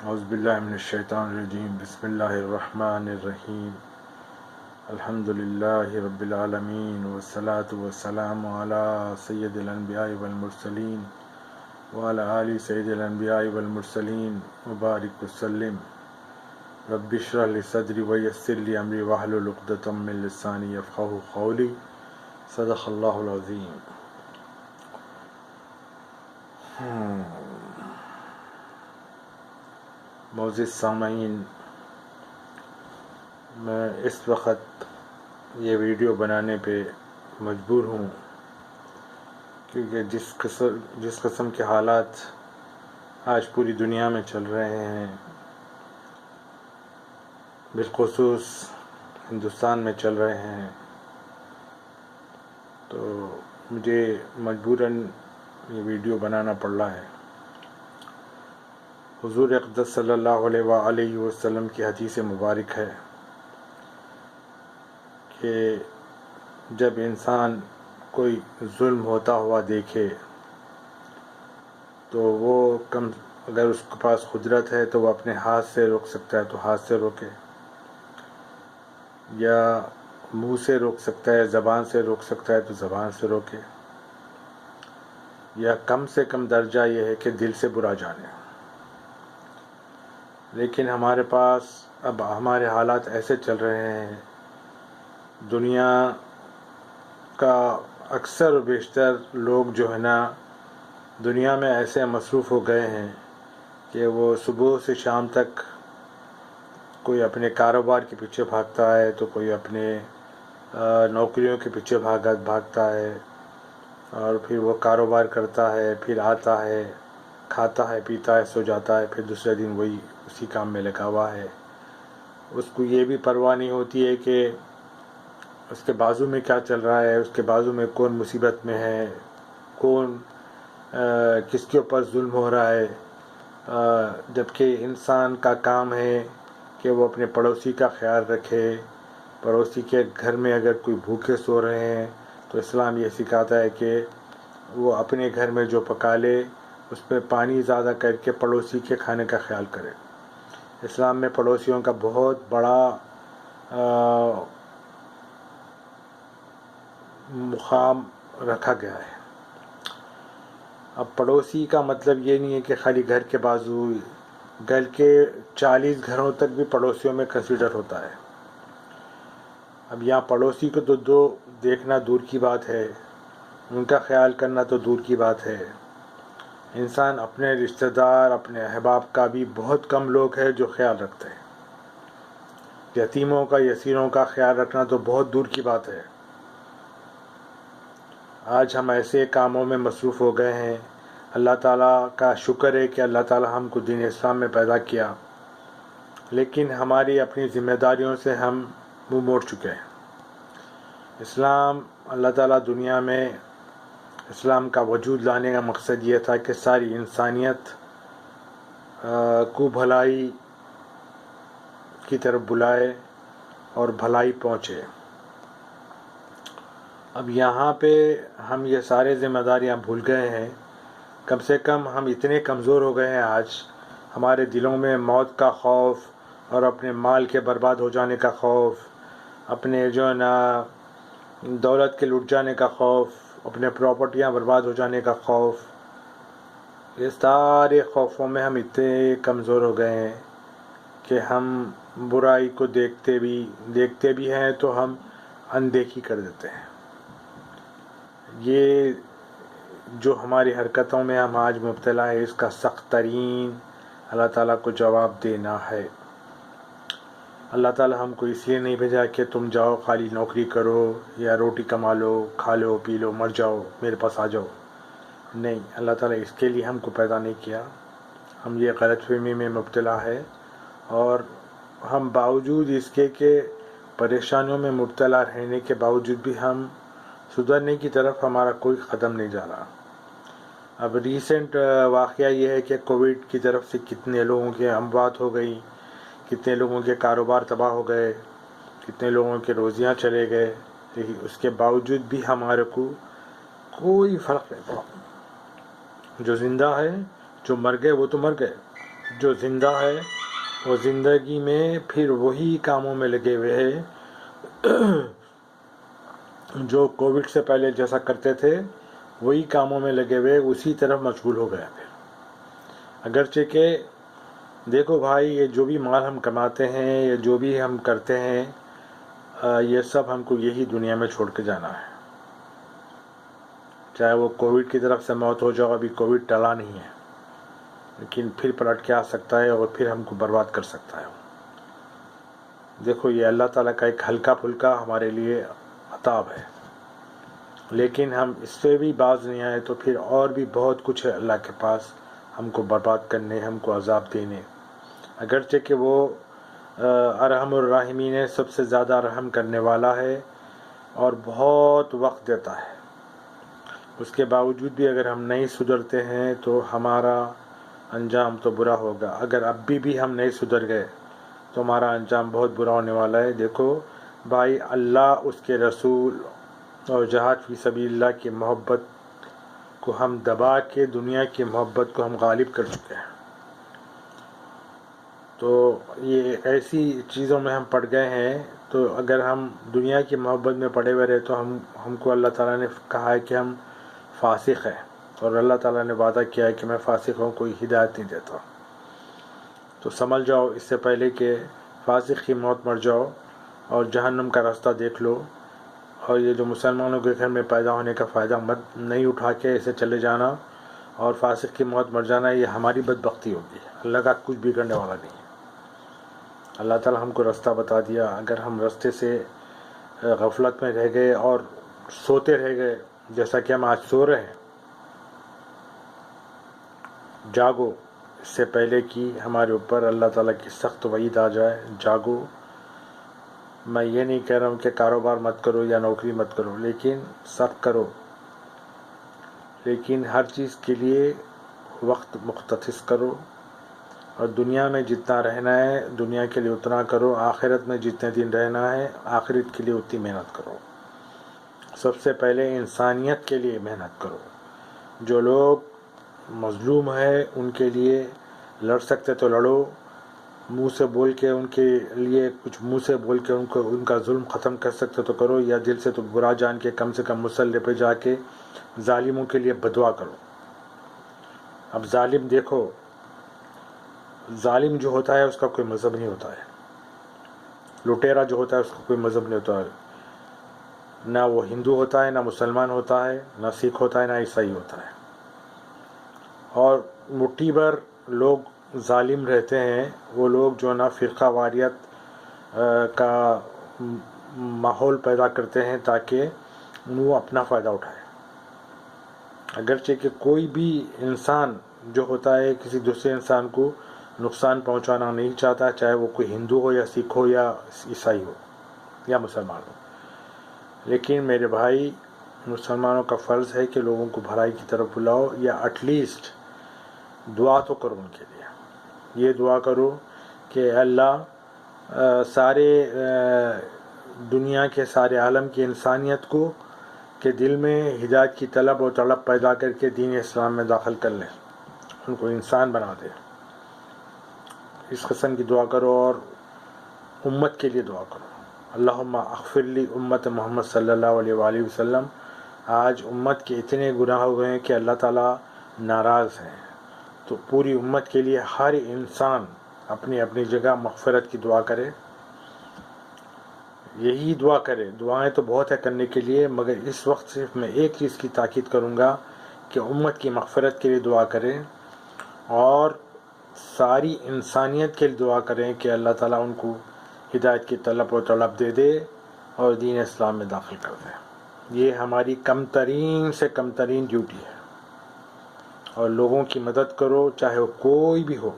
اعوذ باللہ من الشیطان الرجیم بسم اللہ الرحمن الرحیم الحمد للہ رب العالمین والصلاة والسلام علی سید الانبیاء والمرسلین وعلی آل سید الانبیاء والمرسلین وبارک وسلم رب اشرح لی صدری ویسر لی امری واحلل عقدۃ من لسانی یفقہوا قولی صدق اللہ العظیم۔ معزز سامعین، میں اس وقت یہ ویڈیو بنانے پہ مجبور ہوں کیونکہ جس قسم کے حالات آج پوری دنیا میں چل رہے ہیں، بالخصوص ہندوستان میں چل رہے ہیں، تو مجھے مجبوراً یہ ویڈیو بنانا پڑ رہا ہے۔ حضور اقدس صلی اللہ علیہ وآلہ وسلم کی حدیث مبارک ہے کہ جب انسان کوئی ظلم ہوتا ہوا دیکھے تو وہ اگر اس کے پاس قدرت ہے تو وہ اپنے ہاتھ سے روک سکتا ہے تو ہاتھ سے روکے، یا منہ سے روک سکتا ہے، زبان سے روک سکتا ہے تو زبان سے روکے، یا کم سے کم درجہ یہ ہے کہ دل سے برا جانے۔ لیکن ہمارے پاس اب ہمارے حالات ایسے چل رہے ہیں، دنیا کا اکثر و بیشتر لوگ جو ہے نا دنیا میں ایسے مصروف ہو گئے ہیں کہ وہ صبح سے شام تک کوئی اپنے کاروبار کے پیچھے بھاگتا ہے تو کوئی اپنے نوکریوں کے پیچھے بھاگتا ہے، اور پھر وہ کاروبار کرتا ہے، پھر آتا ہے، کھاتا ہے، پیتا ہے، سو جاتا ہے، پھر دوسرے دن وہی اسی کام میں لگا ہوا ہے۔ اس کو یہ بھی پرواہ نہیں ہوتی ہے کہ اس کے بازو میں کیا چل رہا ہے، اس کے بازو میں کون مصیبت میں ہے، کون کس کے اوپر ظلم ہو رہا ہے، جبکہ انسان کا کام ہے کہ وہ اپنے پڑوسی کا خیال رکھے۔ پڑوسی کے گھر میں اگر کوئی بھوکے سو رہے ہیں تو اسلام یہ سکھاتا ہے کہ وہ اپنے گھر میں جو پکا لے اس پہ پانی زیادہ کر کے پڑوسی کے کھانے کا خیال کرے۔ اسلام میں پڑوسیوں کا بہت بڑا مقام رکھا گیا ہے۔ اب پڑوسی کا مطلب یہ نہیں ہے کہ خالی گھر کے بازو، گھر کے 40 گھروں تک بھی پڑوسیوں میں کنسیڈر ہوتا ہے۔ اب یہاں پڑوسی کو تو دیکھنا دور کی بات ہے، ان کا خیال کرنا تو دور کی بات ہے، انسان اپنے رشتہ دار، اپنے احباب کا بھی بہت کم لوگ ہیں جو خیال رکھتے ہیں۔ یتیموں کا، یسیروں کا خیال رکھنا تو بہت دور کی بات ہے۔ آج ہم ایسے کاموں میں مصروف ہو گئے ہیں۔ اللہ تعالیٰ کا شکر ہے کہ اللہ تعالیٰ ہم کو دین اسلام میں پیدا کیا، لیکن ہماری اپنی ذمہ داریوں سے ہم منہ موڑ چکے ہیں۔ اسلام، اللہ تعالیٰ دنیا میں اسلام کا وجود لانے کا مقصد یہ تھا کہ ساری انسانیت کو بھلائی کی طرف بلائے اور بھلائی پہنچے۔ اب یہاں پہ ہم یہ سارے ذمہ داریاں بھول گئے ہیں۔ کم سے کم ہم اتنے کمزور ہو گئے ہیں، آج ہمارے دلوں میں موت کا خوف اور اپنے مال کے برباد ہو جانے کا خوف، اپنے جو ہے نا دولت کے لٹ جانے کا خوف، اپنے پراپرٹیاں برباد ہو جانے کا خوف، یہ سارے خوفوں میں ہم اتنے کمزور ہو گئے ہیں کہ ہم برائی کو دیکھتے بھی ہیں تو ہم اندیکھی کر دیتے ہیں۔ یہ جو ہماری حرکتوں میں ہم آج مبتلا ہے، اس کا سخت ترین اللہ تعالیٰ کو جواب دینا ہے۔ اللہ تعالیٰ ہم کو اس لیے نہیں بھیجا کہ تم جاؤ خالی نوکری کرو یا روٹی کما لو، کھا لو، پی لو، مر جاؤ، میرے پاس آ جاؤ۔ نہیں، اللہ تعالیٰ اس کے لیے ہم کو پیدا نہیں کیا۔ ہم یہ غلط فہمی میں مبتلا ہے، اور ہم باوجود اس کے کہ پریشانیوں میں مبتلا رہنے کے باوجود بھی ہم سدھرنے کی طرف ہمارا کوئی قدم نہیں جا رہا۔ اب ریسنٹ واقعہ یہ ہے کہ کووڈ کی طرف سے کتنے لوگوں کی اموات ہو گئی، کتنے لوگوں کے کاروبار تباہ ہو گئے، کتنے لوگوں کے روزیاں چلے گئے، لیکن اس کے باوجود بھی ہمارے کو کوئی فرق نہیں پڑا۔ جو زندہ ہے، جو مر گئے وہ تو مر گئے، جو زندہ ہے وہ زندگی میں پھر وہی کاموں میں لگے ہوئے ہیں جو کووڈ سے پہلے جیسا کرتے تھے، وہی کاموں میں لگے ہوئے اسی طرف مشغول ہو گیا پھر. اگرچہ کہ دیکھو بھائی، یہ جو بھی مال ہم کماتے ہیں، یہ جو بھی ہم کرتے ہیں، یہ سب ہم کو یہی دنیا میں چھوڑ کے جانا ہے. چاہے وہ کووڈ کی طرف سے موت ہو جائے، ابھی کووڈ ٹلا نہیں ہے، لیکن پھر پلٹ کے آ سکتا ہے اور پھر ہم کو برباد کر سکتا ہے. دیکھو، یہ اللہ تعالیٰ کا ایک ہلکا پھلکا ہمارے لیے عطاب ہے، لیکن ہم اس سے بھی باز نہیں آئے تو پھر اور بھی بہت کچھ ہے اللہ کے پاس ہم کو برباد کرنے، ہم کو عذاب دینے. اگرچہ کہ وہ ارحم الراحمین ہے، سب سے زیادہ رحم کرنے والا ہے اور بہت وقت دیتا ہے. اس کے باوجود بھی اگر ہم نہیں سدھرتے ہیں تو ہمارا انجام تو برا ہوگا. اگر اب بھی ہم نہیں سدھر گئے تو ہمارا انجام بہت برا ہونے والا ہے. دیکھو بھائی، اللہ، اس کے رسول اور جہاد فی سبیل اللہ کی محبت کو ہم دبا کے دنیا کی محبت کو ہم غالب کر چکے ہیں. تو یہ ایسی چیزوں میں ہم پڑ گئے ہیں. تو اگر ہم دنیا کی محبت میں پڑے ہوئے رہے تو ہم کو اللہ تعالیٰ نے کہا ہے کہ ہم فاسق ہیں، اور اللہ تعالیٰ نے وعدہ کیا ہے کہ میں فاسقوں کو ہدایت نہیں دیتا. تو سمجھ جاؤ اس سے پہلے کہ فاسق کی موت مر جاؤ اور جہنم کا راستہ دیکھ لو. اور یہ جو مسلمانوں کے گھر میں پیدا ہونے کا فائدہ مت نہیں اٹھا کے ایسے چلے جانا اور فاسق کی موت مر جانا، یہ ہماری بدبختی ہوگی. اللہ کا کچھ بگڑنے والا نہیں ہے. اللہ تعالیٰ ہم کو راستہ بتا دیا. اگر ہم راستے سے غفلت میں رہ گئے اور سوتے رہ گئے، جیسا کہ ہم آج سو رہے ہیں، جاگو. اس سے پہلے کہ ہمارے اوپر اللہ تعالیٰ کی سخت وعید آ جائے، جاگو. میں یہ نہیں کہہ رہا ہوں کہ کاروبار مت کرو یا نوکری مت کرو، لیکن سب کرو، لیکن ہر چیز کے لیے وقت مختص کرو. اور دنیا میں جتنا رہنا ہے دنیا کے لیے اتنا کرو. آخرت میں جتنے دن رہنا ہے آخرت کے لیے اتنی محنت کرو. سب سے پہلے انسانیت کے لیے محنت کرو. جو لوگ مظلوم ہے ان کے لیے لڑ سکتے تو لڑو. منہ سے بول کے ان کے لیے کچھ منہ سے بول کے ان کا ظلم ختم کر سکتے تو کرو، یا دل سے تو برا جان کے کم سے کم مصلی پہ جا کے ظالموں کے لیے بدعا کرو. اب ظالم دیکھو، ظالم جو ہوتا ہے اس کا کوئی مذہب نہیں ہوتا ہے. لٹیرا جو ہوتا ہے اس کا کوئی مذہب نہیں ہوتا ہے. نہ وہ ہندو ہوتا ہے، نہ مسلمان ہوتا ہے، نہ سکھ ہوتا ہے، نہ عیسائی ہوتا ہے. اور مٹھی بھر لوگ ظالم رہتے ہیں، وہ لوگ جو نا فرقہ واریت کا ماحول پیدا کرتے ہیں تاکہ وہ اپنا فائدہ اٹھائے. اگرچہ کہ کوئی بھی انسان جو ہوتا ہے کسی دوسرے انسان کو نقصان پہنچانا نہیں چاہتا، چاہے وہ کوئی ہندو ہو یا سکھ ہو یا عیسائی ہو یا مسلمان ہو. لیکن میرے بھائی، مسلمانوں کا فرض ہے کہ لوگوں کو بھلائی کی طرف بلاؤ، یا ایٹ لیسٹ دعا تو کرو ان کے لیے. یہ دعا کرو کہ اللہ سارے دنیا کے سارے عالم کی انسانیت کو کے دل میں ہدایت کی طلب و طلب پیدا کر کے دین اسلام میں داخل کر لیں، ان کو انسان بنا دے. اس قسم کی دعا کرو اور امت کے لیے دعا کرو. اللہم اغفر لی امت محمد صلی اللہ علیہ وآلہ وسلم. آج امت کے اتنے گناہ ہو گئے ہیں کہ اللہ تعالیٰ ناراض ہیں. تو پوری امت کے لیے ہر انسان اپنی اپنی جگہ مغفرت کی دعا کرے. یہی دعا کرے. دعائیں تو بہت ہے کرنے کے لیے، مگر اس وقت صرف میں ایک چیز کی تاکید کروں گا کہ امت کی مغفرت کے لیے دعا کریں اور ساری انسانیت کے لیے دعا کریں کہ اللہ تعالیٰ ان کو ہدایت کی طلب و طلب دے دے اور دین اسلام میں داخل کر دے. یہ ہماری کم ترین سے کم ترین ڈیوٹی ہے. اور لوگوں کی مدد کرو، چاہے وہ کوئی بھی ہو.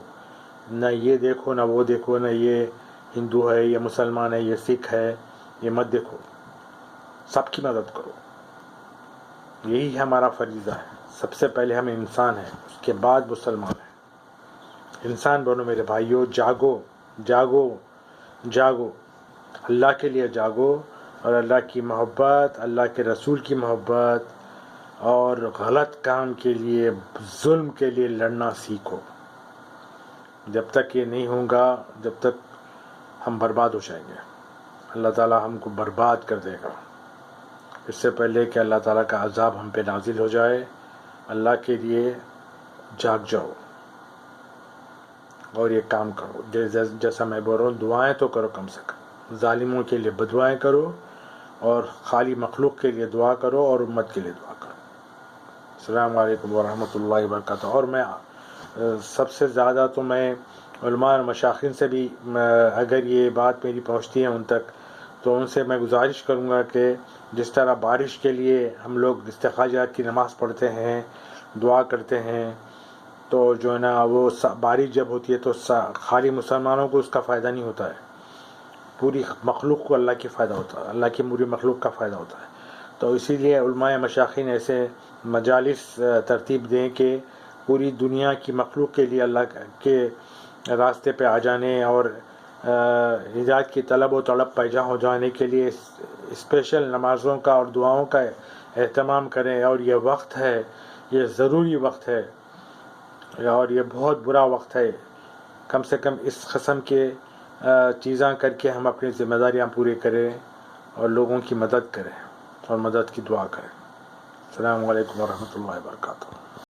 نہ یہ دیکھو نہ وہ دیکھو، نہ یہ ہندو ہے یہ مسلمان ہے یہ سکھ ہے، یہ مت دیکھو. سب کی مدد کرو. یہی ہمارا فریضہ ہے. سب سے پہلے ہم انسان ہیں، اس کے بعد مسلمان ہیں. انسان بنو میرے بھائیوں. جاگو جاگو جاگو. اللہ کے لیے جاگو اور اللہ کی محبت، اللہ کے رسول کی محبت اور غلط کام کے لیے، ظلم کے لیے لڑنا سیکھو. جب تک یہ نہیں ہوگا جب تک ہم برباد ہو جائیں گے. اللہ تعالیٰ ہم کو برباد کر دے گا. اس سے پہلے کہ اللہ تعالیٰ کا عذاب ہم پہ نازل ہو جائے، اللہ کے لیے جاگ جاؤ اور یہ کام کرو. جیسا میں بول رہا ہوں، دعائیں تو کرو کم سے کم. ظالموں کے لیے بددعائیں کرو اور خالی مخلوق کے لیے دعا کرو اور امت کے لیے دعا کرو. السلام علیکم ورحمۃ اللہ وبرکاتہ. اور میں سب سے زیادہ تو میں علماء اور مشائخین سے بھی اگر یہ بات میری پہنچتی ہے ان تک، تو ان سے میں گزارش کروں گا کہ جس طرح بارش کے لیے ہم لوگ استخارجات کی نماز پڑھتے ہیں، دعا کرتے ہیں، تو جو ہے نا وہ بارش جب ہوتی ہے تو خالی مسلمانوں کو اس کا فائدہ نہیں ہوتا ہے، پوری مخلوق کو اللہ کی فائدہ ہوتا ہے، اللہ کی پوری مخلوق کا فائدہ ہوتا ہے. تو اسی لیے علماء مشائخین ایسے مجالس ترتیب دیں کہ پوری دنیا کی مخلوق کے لیے اللہ کے راستے پہ آ جانے اور ہدایت کی طلب و طلب پیدا ہو جانے کے لیے اسپیشل نمازوں کا اور دعاؤں کا اہتمام کریں. اور یہ وقت ہے، یہ ضروری وقت ہے اور یہ بہت برا وقت ہے. کم سے کم اس قسم کے چیزاں کر کے ہم اپنی ذمہ داریاں پوری کریں اور لوگوں کی مدد کریں اور مدد کی دعا کریں. السلام علیکم ورحمۃ اللہ وبرکاتہ.